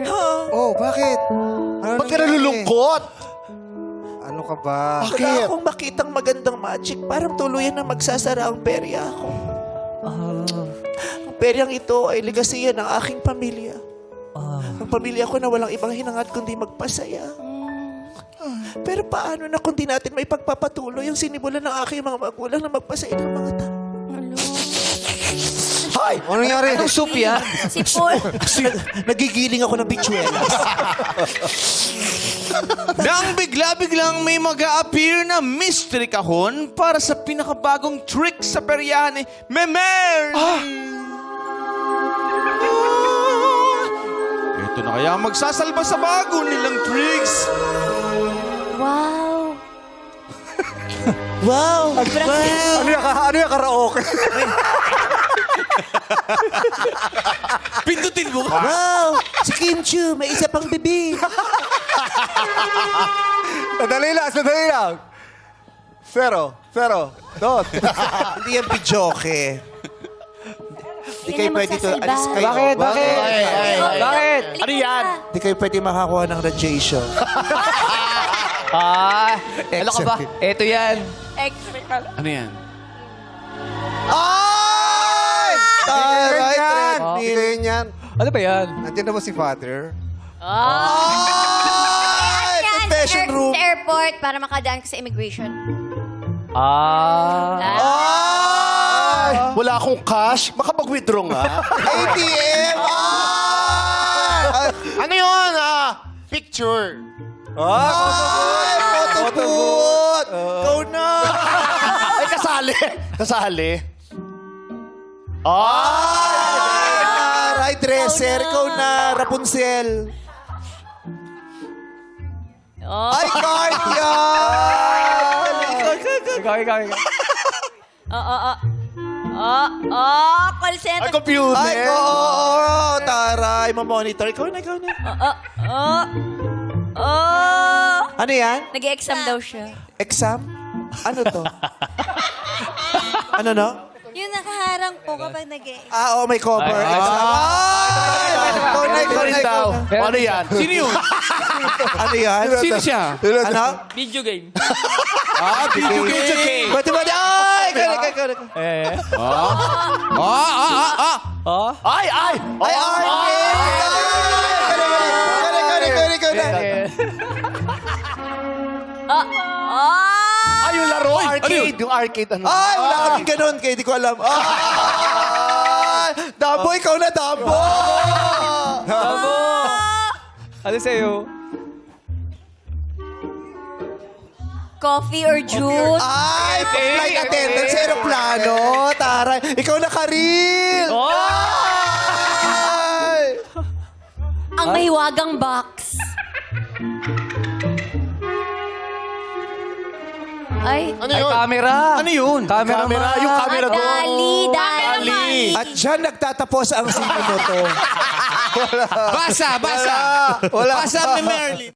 Mer. Oh, bakit? Ba't ka nalulungkot? Ano ka ba? Wala akong makitang magandang magic. Parang tuluyan na magsasara ang perya ko. Ang peryang ito ay ligasiya ng aking pamilya. Ang pamilya ko na walang ibang hinangat kundi magpasaya. Pero paano na kung di natin may pagpapatuloy ang sinimulan ng aking mga magulang na magpasaya ng mga tao? Hoy! Ano nangyari? Anong soup yan? Si Paul. Nagigiling ako ng bitswelas. Nang bigla-biglang may mag-a-appear na mystery kahon para sa pinakabagong trick sa peryahan ni Memer! Ito na kaya ang magsasalba sa bago nilang tricks. Wow. Wow! Ano yung karaoke? Pindutin mo. Wow! Si Kim Chu, may isa pang bibig. Sadali lang. Zero. Dos. Hindi yan bidyoke. Hindi kayo pwede ito. magsasalba. Alis kayo. Bakit? Bakit? Ano yan? Hindi kayo pwede makakuha ng radiation. Alam ka ba? Ito yan. Ano yan? Ay! Taray, treadmill. Hindi yan. Ano ba yan? Nandiyan na ba si Father? Ay! Confession room. Sa airport para makadaan ka sa immigration. Ay! Wala akong cash. Makapag-withdraw nga. ATM! Ay! Ano yun? Picture. Ay! Photo booth! Go na! Ay, kasali. Taray, dresser. Ikaw na, Rapunzel. Ay, card yan! Ikaw. Call center. Computer. Ay, oo! Taray, mamonitor. Ikaw na. Ano yan? Nag-exam daw siya. Exam? Ano to? Ano no? Yung nakaharang po kapag nag-exam. Oo, may cover. Exam. Ay! Ikaw na. Ano yan? Sino yun? Ano yan? Sino siya? Ano? Video game. Video game. Pwede ba? Ay! Ikaw. Ay! Ay, ikaw na. Ay, yung laro. Arcade. Yung arcade. Ano? Ay, wala kaming ganun. Kaya di ko alam. Ay! Dabo, ikaw na, Dabo! Ano sa'yo? Coffee or juice. Ay, flight attendant sa aeroplano. Taray. Ikaw na, Karil! Ay! Ang mahiwagang box. Ay. Ano yun? Ay, camera. Ano yun? Camera. Yung camera doon. Dali. At dyan nagtatapos ang sino to. Basa. Wala. Basa ni Merlin.